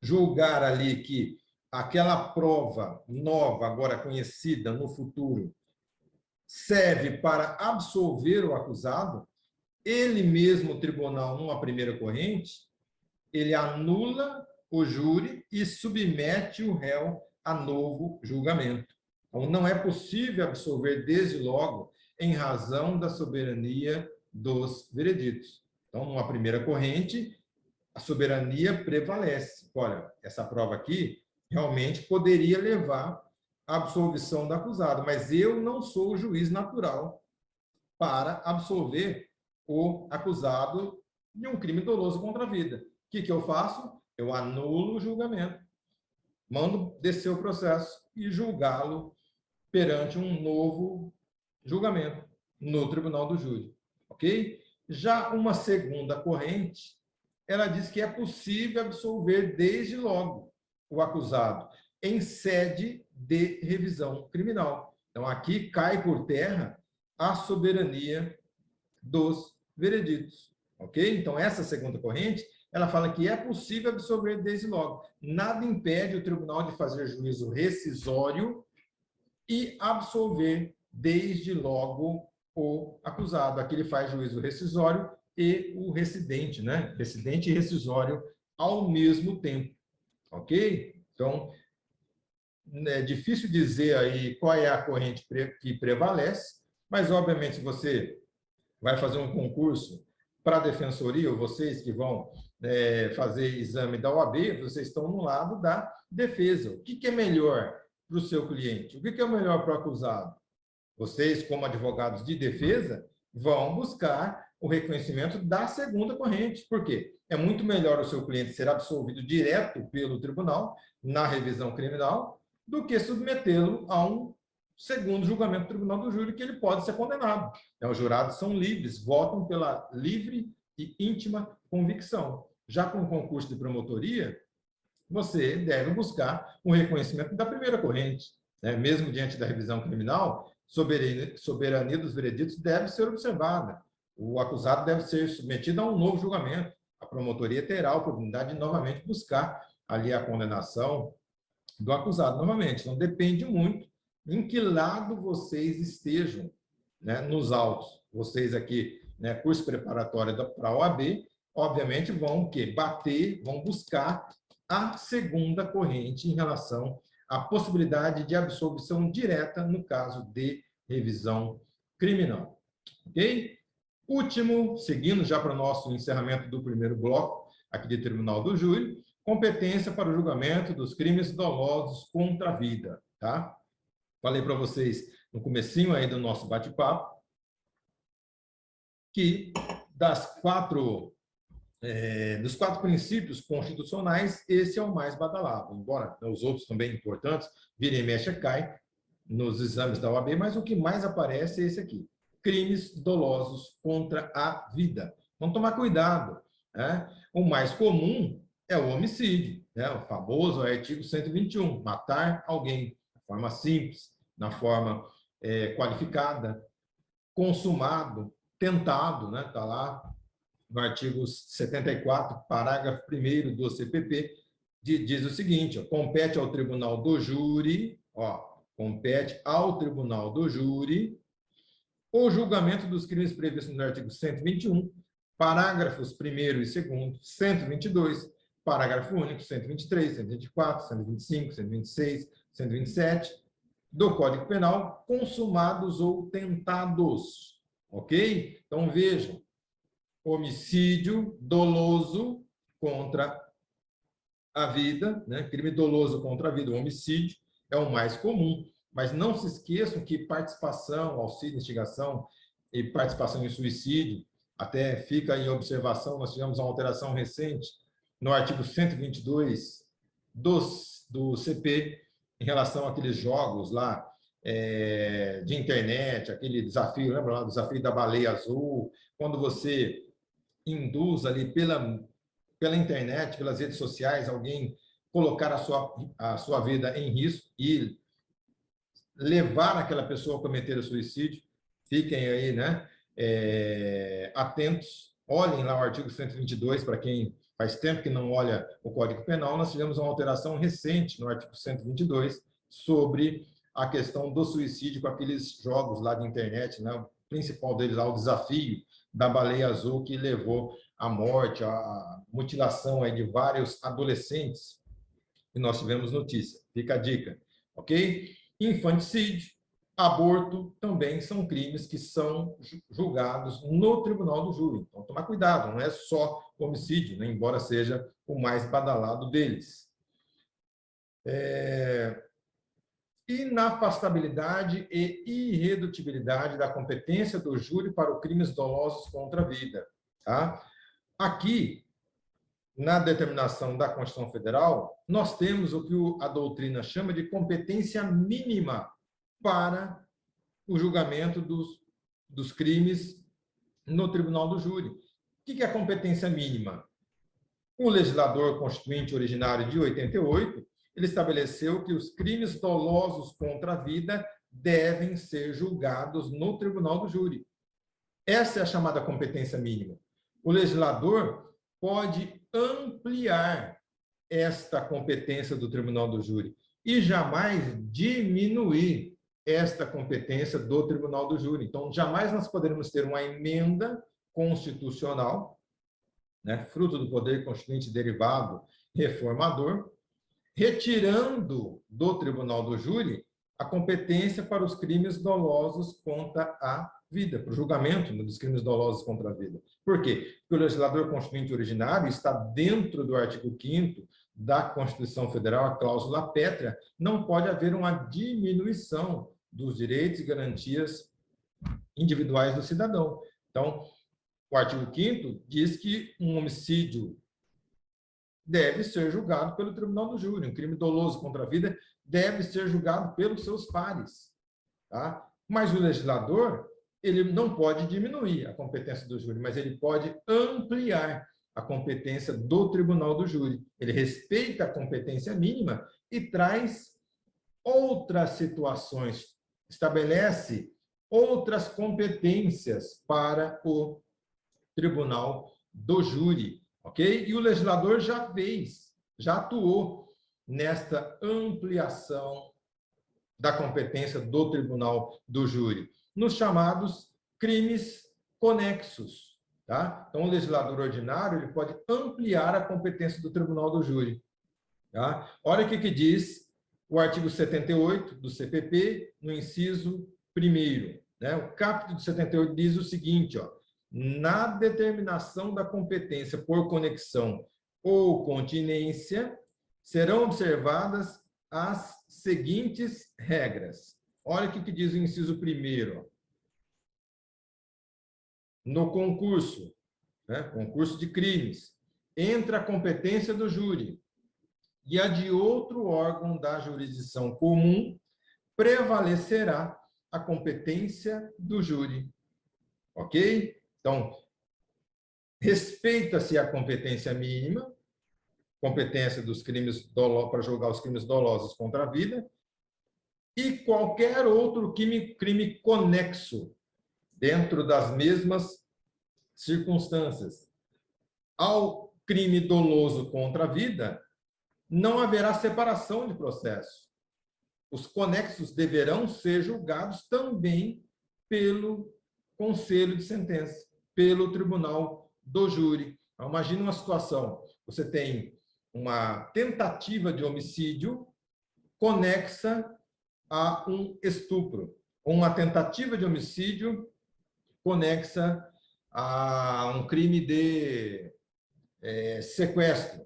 julgar ali que aquela prova nova, agora conhecida no futuro, serve para absolver o acusado, ele mesmo, o tribunal, numa primeira corrente, ele anula o júri e submete o réu a novo julgamento. Então, não é possível absolver desde logo em razão da soberania dos vereditos. Então, numa primeira corrente, a soberania prevalece. Olha, essa prova aqui realmente poderia levar à absolvição do acusado, mas eu não sou o juiz natural para absolver o acusado de um crime doloso contra a vida. O que eu faço? Eu anulo o julgamento, mando descer o processo e julgá-lo perante um novo julgamento no tribunal do júri, ok? Já uma segunda corrente, ela diz que é possível absolver desde logo o acusado em sede de revisão criminal. Então, aqui cai por terra a soberania dos vereditos, ok? Então, essa segunda corrente, ela fala que é possível absolver desde logo. Nada impede o tribunal de fazer juízo rescisório e absolver desde logo o acusado. Aqui ele faz juízo rescisório e o recidente, né? Recidente e rescisório ao mesmo tempo, ok? Então, é difícil dizer aí qual é a corrente que prevalece, mas, obviamente, se você vai fazer um concurso para a defensoria, ou vocês que vão fazer exame da OAB, vocês estão no lado da defesa. O que é melhor para o seu cliente? O que é melhor para o acusado? Vocês, como advogados de defesa, vão buscar o reconhecimento da segunda corrente. Por quê? É muito melhor o seu cliente ser absolvido direto pelo tribunal, na revisão criminal, do que submetê-lo a um segundo julgamento do tribunal do júri, que ele pode ser condenado. Os jurados são livres, votam pela livre e íntima convicção. Já com o concurso de promotoria, você deve buscar um reconhecimento da primeira corrente, né? Mesmo diante da revisão criminal, soberania dos vereditos deve ser observada. O acusado deve ser submetido a um novo julgamento. A promotoria terá a oportunidade de novamente buscar ali a condenação do acusado novamente. Então, depende muito em que lado vocês estejam, né, nos autos. Vocês aqui, né, curso preparatório para a OAB, obviamente vão bater, vão buscar a segunda corrente em relação à possibilidade de absolvição direta no caso de revisão criminal. Ok? Último, seguindo já para o nosso encerramento do primeiro bloco, aqui de Tribunal do Júri, competência para o julgamento dos crimes dolosos contra a vida, tá? Falei para vocês no comecinho aí do nosso bate-papo que dos quatro princípios constitucionais, esse é o mais badalado, embora os outros também importantes, vira e mexe cai nos exames da OAB, mas o que mais aparece é esse aqui: crimes dolosos contra a vida. Vamos tomar cuidado, né? O mais comum é o homicídio, né? O famoso artigo 121, matar alguém de forma simples, na forma qualificada, consumado, tentado, né? Está lá no artigo 74, parágrafo 1º do CPP, diz o seguinte: compete ao tribunal do júri, compete ao tribunal do júri o julgamento dos crimes previstos no artigo 121, parágrafos 1º e 2º, 122, parágrafo único, 123, 124, 125, 126, 127, do Código Penal, consumados ou tentados. Ok? Então, vejam, homicídio doloso contra a vida, né? Crime doloso contra a vida, o homicídio é o mais comum, mas não se esqueçam que participação, auxílio, instigação, e participação em suicídio, até fica em observação, nós tivemos uma alteração recente no artigo 122 do CP, em relação àqueles jogos lá de internet, aquele desafio, lembra lá do desafio da baleia azul, quando você induz ali pela internet, pelas redes sociais, alguém colocar a sua vida em risco e levar aquela pessoa a cometer o suicídio. Fiquem aí, né, atentos, olhem lá o artigo 122, para quem faz tempo que não olha o Código Penal, nós tivemos uma alteração recente no artigo 122 sobre a questão do suicídio com aqueles jogos lá de internet, né, o principal deles lá, o desafio da baleia azul, que levou à morte, à mutilação aí de vários adolescentes, e nós tivemos notícia. Fica a dica, ok? Infanticídio, aborto também são crimes que são julgados no tribunal do júri. Então, tomar cuidado, não é só homicídio, né? Embora seja o mais badalado deles. Inafastabilidade e irredutibilidade da competência do júri para os crimes dolosos contra a vida. Tá? Aqui, na determinação da Constituição Federal, nós temos o que a doutrina chama de competência mínima para o julgamento dos crimes no tribunal do júri. O que é a competência mínima? O legislador constituinte originário de 88, ele estabeleceu que os crimes dolosos contra a vida devem ser julgados no tribunal do júri. Essa é a chamada competência mínima. O legislador pode ampliar esta competência do tribunal do júri e jamais diminuir esta competência do tribunal do júri. Então, jamais nós poderemos ter uma emenda constitucional, né, fruto do poder constituinte derivado reformador, retirando do tribunal do júri a competência para os crimes dolosos contra a vida, para o julgamento dos crimes dolosos contra a vida. Por quê? Porque o legislador constituinte originário está dentro do artigo 5º da Constituição Federal, a cláusula pétrea, não pode haver uma diminuição dos direitos e garantias individuais do cidadão. Então, o artigo 5º diz que um homicídio deve ser julgado pelo tribunal do júri, um crime doloso contra a vida deve ser julgado pelos seus pares. Tá? Mas o legislador, ele não pode diminuir a competência do júri, mas ele pode ampliar a competência do tribunal do júri. Ele respeita a competência mínima e traz outras situações, estabelece outras competências para o tribunal do júri, ok? E o legislador já atuou nesta ampliação da competência do tribunal do júri, nos chamados crimes conexos, tá? Então, o legislador ordinário ele pode ampliar a competência do tribunal do júri, tá? Olha o que diz o artigo 78 do CPP, no inciso 1º, né? O caput de 78 diz o seguinte, ó: na determinação da competência por conexão ou continência, serão observadas as seguintes regras. Olha o que diz o inciso 1º. No concurso, né, concurso de crimes, entre a competência do júri e a de outro órgão da jurisdição comum, prevalecerá a competência do júri. Ok? Então, respeita-se a competência mínima, competência dos crimes dolosos, para julgar os crimes dolosos contra a vida, e qualquer outro crime conexo, dentro das mesmas circunstâncias. Ao crime doloso contra a vida, não haverá separação de processo. Os conexos deverão ser julgados também pelo conselho de sentença, pelo tribunal do júri. Então, imagine uma situação, você tem uma tentativa de homicídio conexa a um estupro, uma tentativa de homicídio conexa a um crime de sequestro,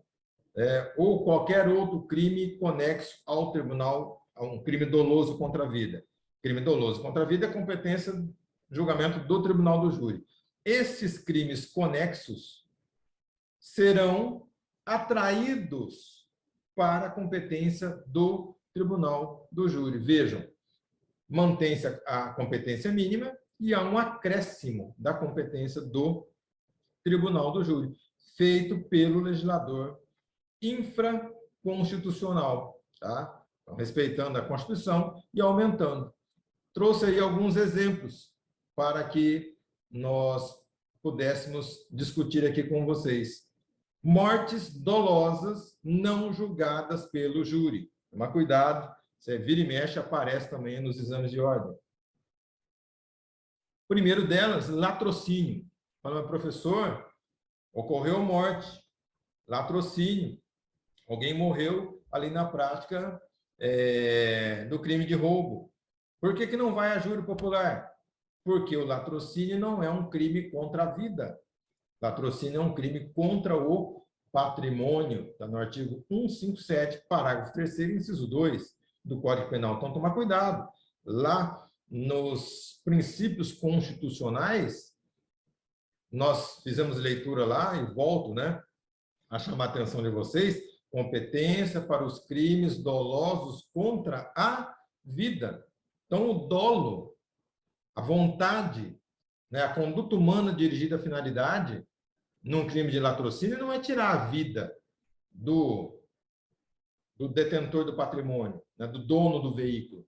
ou qualquer outro crime conexo ao tribunal, a um crime doloso contra a vida. Crime doloso contra a vida é competência julgamento do tribunal do júri. Esses crimes conexos serão atraídos para a competência do tribunal do júri. Vejam, mantém-se a competência mínima e há um acréscimo da competência do tribunal do júri, feito pelo legislador infraconstitucional, tá? Então, respeitando a Constituição e aumentando. Trouxe aí alguns exemplos para que nós pudéssemos discutir aqui com vocês. Mortes dolosas não julgadas pelo júri. Toma cuidado, você vira e mexe, aparece também nos exames de ordem. Primeiro delas, latrocínio. Fala, professor, ocorreu morte, latrocínio. Alguém morreu ali na prática do crime de roubo. Por que não vai a júri popular? Porque o latrocínio não é um crime contra a vida. Latrocínio é um crime contra o patrimônio, está no artigo 157, parágrafo 3º, inciso 2 do Código Penal. Então, tomar cuidado. Lá nos princípios constitucionais, nós fizemos leitura lá e volto, né, a chamar a atenção de vocês, competência para os crimes dolosos contra a vida. Então, o dolo, a vontade, né, a conduta humana dirigida à finalidade, num crime de latrocínio, não é tirar a vida do detentor do patrimônio, né, do dono do veículo.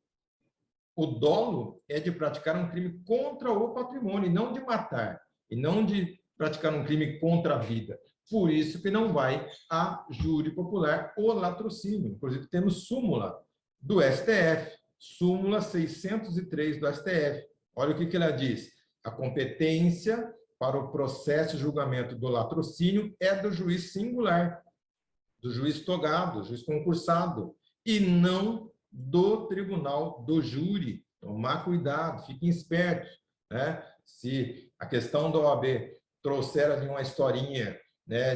O dolo é de praticar um crime contra o patrimônio, e não de matar, e não de praticar um crime contra a vida. Por isso que não vai a júri popular o latrocínio. Inclusive, temos súmula do STF, súmula 603 do STF. Olha o que ela diz. A competência para o processo de julgamento do latrocínio é do juiz singular, do juiz togado, do juiz concursado, e não do tribunal do júri. Tomar cuidado, fiquem espertos, né? Se a questão da OAB trouxer ali uma historinha, né,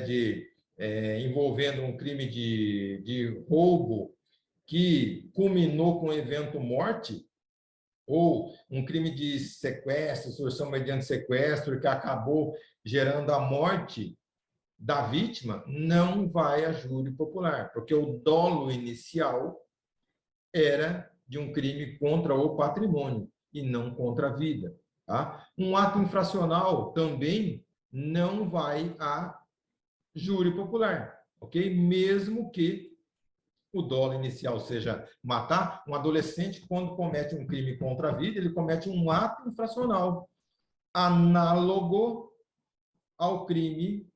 envolvendo um crime de roubo que culminou com o evento morte, ou um crime de sequestro, extorsão mediante sequestro, que acabou gerando a morte da vítima, não vai a júri popular, porque o dolo inicial era de um crime contra o patrimônio e não contra a vida. Tá? Um ato infracional também não vai a júri popular, ok? Mesmo que o dolo inicial seja matar, um adolescente, quando comete um crime contra a vida, ele comete um ato infracional análogo ao crime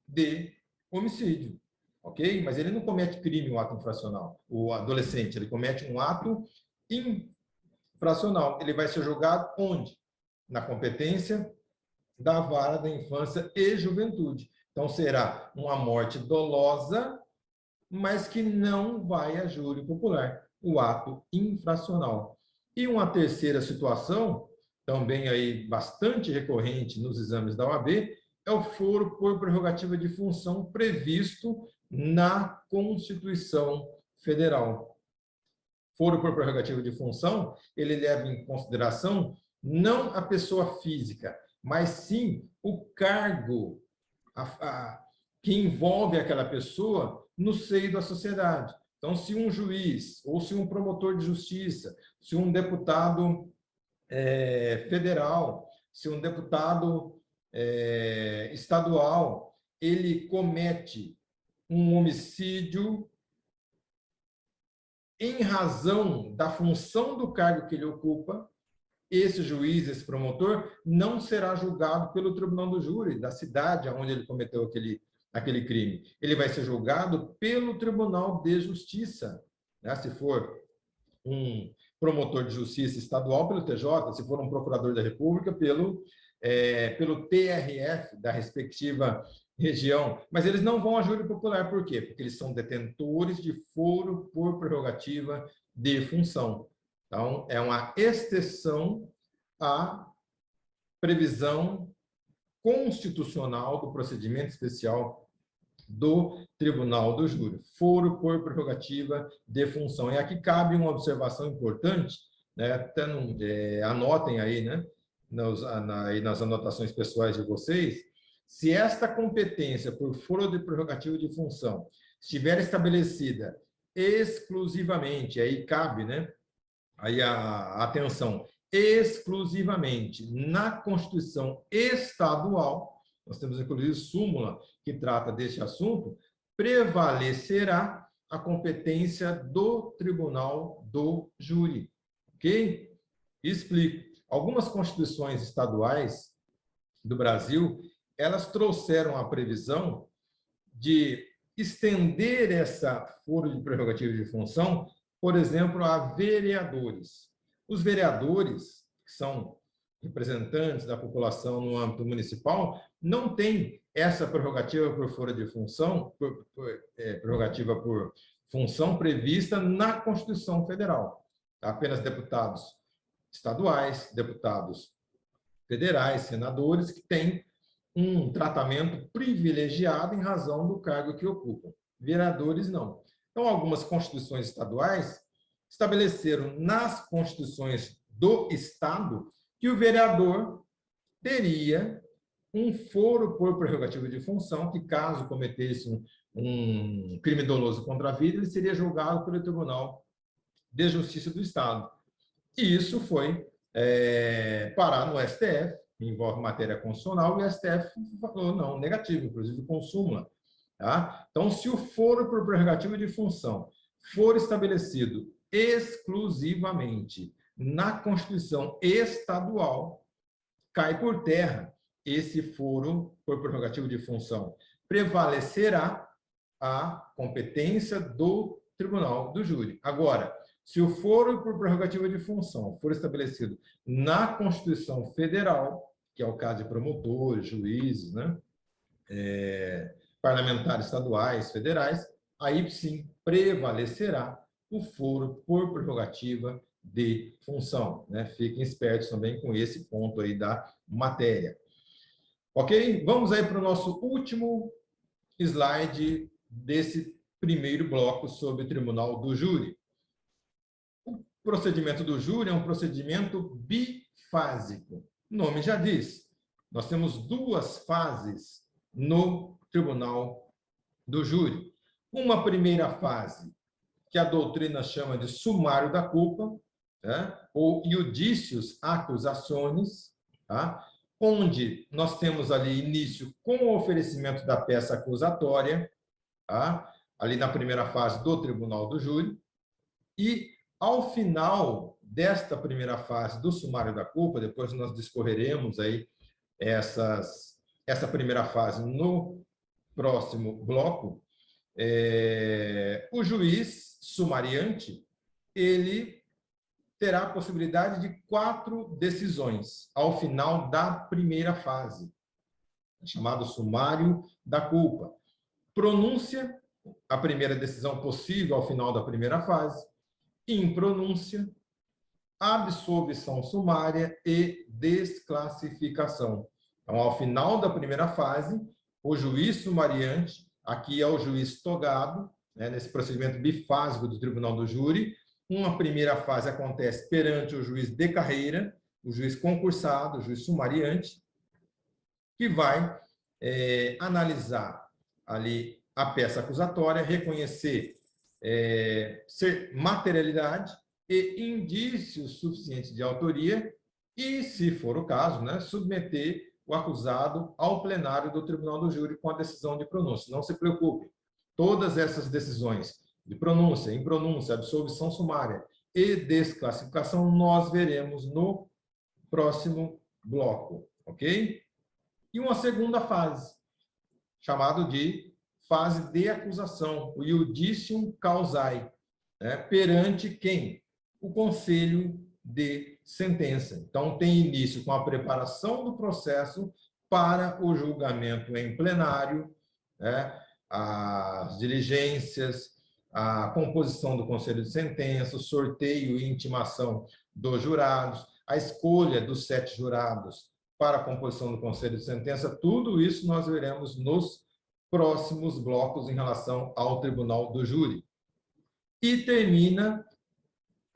de homicídio, ok? Mas ele não comete crime, um ato infracional. O adolescente, ele comete um ato infracional. Ele vai ser julgado onde? Na competência da vara da infância e juventude. Então, será uma morte dolosa, mas que não vai a júri popular, o ato infracional. E uma terceira situação, também aí bastante recorrente nos exames da OAB, é o foro por prerrogativa de função previsto na Constituição Federal. Foro por prerrogativa de função, ele leva em consideração não a pessoa física, mas sim o cargo que envolve aquela pessoa no seio da sociedade. Então, se um juiz, ou se um promotor de justiça, se um deputado federal, se um deputado estadual, ele comete um homicídio em razão da função do cargo que ele ocupa, esse juiz, esse promotor, não será julgado pelo tribunal do júri da cidade onde ele cometeu aquele crime. Ele vai ser julgado pelo Tribunal de Justiça, né? Se for um promotor de justiça estadual, pelo TJ, se for um procurador da República, pelo TRF da respectiva região. Mas eles não vão a júri popular, por quê? Porque eles são detentores de foro por prerrogativa de função. Então, é uma exceção à previsão constitucional do procedimento especial do Tribunal do Júri. Foro por prerrogativa de função. E aqui cabe uma observação importante, né? Até anotem aí, né? aí nas anotações pessoais de vocês, se esta competência por foro de prerrogativa de função estiver estabelecida exclusivamente, aí cabe, né? Aí a atenção, exclusivamente na Constituição Estadual, nós temos inclusive súmula que trata deste assunto, prevalecerá a competência do Tribunal do Júri. Ok? Explico. Algumas constituições estaduais do Brasil, elas trouxeram a previsão de estender essa foro de prerrogativa de função, por exemplo, a vereadores. Os vereadores, que são representantes da população no âmbito municipal, não têm essa prerrogativa por foro de função, prerrogativa por função prevista na Constituição Federal. Apenas deputados estaduais, deputados federais, senadores, que têm um tratamento privilegiado em razão do cargo que ocupam. Vereadores, não. Então, algumas constituições estaduais estabeleceram nas constituições do Estado que o vereador teria um foro por prerrogativa de função, que caso cometesse um crime doloso contra a vida, ele seria julgado pelo Tribunal de Justiça do Estado. E isso foi parar no STF, envolve matéria constitucional, e o STF falou não, negativo, inclusive com súmula. Tá? Então, se o foro por prerrogativa de função for estabelecido exclusivamente na Constituição Estadual, cai por terra esse foro por prerrogativa de função. Prevalecerá a competência do Tribunal do Júri. Agora, se o foro por prerrogativa de função for estabelecido na Constituição Federal, que é o caso de promotores, juízes, né? Parlamentares estaduais, federais, aí sim prevalecerá o foro por prerrogativa de função. Né? Fiquem espertos também com esse ponto aí da matéria. Ok? Vamos aí para o nosso último slide desse primeiro bloco sobre o Tribunal do Júri. O procedimento do júri é um procedimento bifásico. O nome já diz. Nós temos duas fases no Tribunal do Júri. Uma primeira fase, que a doutrina chama de sumário da culpa, né? Ou iudicius accusationis, tá? Onde nós temos ali início com o oferecimento da peça acusatória, tá? Ali na primeira fase do Tribunal do Júri, e ao final desta primeira fase do sumário da culpa, depois nós discorreremos aí essa primeira fase no próximo bloco, o juiz sumariante, ele terá a possibilidade de 4 decisões ao final da primeira fase, chamado sumário da culpa. Pronúncia, a primeira decisão possível ao final da primeira fase, impronúncia, absolvição sumária e desclassificação. Então, ao final da primeira fase, o juiz sumariante, aqui é o juiz togado, né, nesse procedimento bifásico do Tribunal do Júri. Uma primeira fase acontece perante o juiz de carreira, o juiz concursado, o juiz sumariante, que vai analisar ali a peça acusatória, reconhecer materialidade e indícios suficientes de autoria e, se for o caso, né, submeter o acusado ao plenário do Tribunal do Júri com a decisão de pronúncia. Não se preocupe, todas essas decisões de pronúncia, impronúncia, absolvição sumária e desclassificação nós veremos no próximo bloco, ok? E uma segunda fase, chamado de fase de acusação, o iudicium causae, né? Perante quem? O Conselho de Sentença. Então, tem início com a preparação do processo para o julgamento em plenário, né? As diligências, a composição do Conselho de Sentença, o sorteio e intimação dos jurados, a escolha dos 7 jurados para a composição do Conselho de Sentença, tudo isso nós veremos nos próximos blocos em relação ao Tribunal do Júri. E termina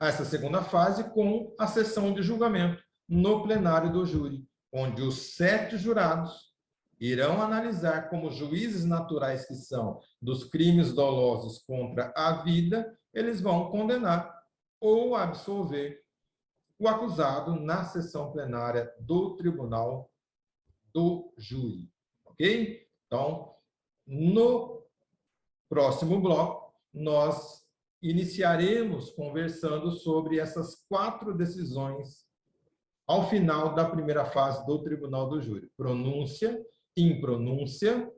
essa segunda fase com a sessão de julgamento, no plenário do júri, onde os 7 jurados irão analisar como juízes naturais que são dos crimes dolosos contra a vida, eles vão condenar ou absolver o acusado na sessão plenária do tribunal do júri, ok? Então, no próximo bloco, nós iniciaremos conversando sobre essas 4 decisões ao final da primeira fase do tribunal do júri: pronúncia, impronúncia,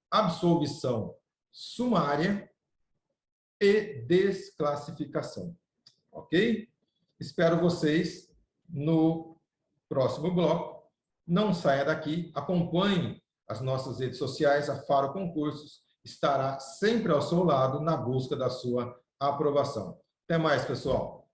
absolvição sumária e desclassificação, ok? Espero vocês no próximo bloco. Não saia daqui, acompanhe as nossas redes sociais, a Faro Concursos estará sempre ao seu lado na busca da sua aprovação. Até mais, pessoal!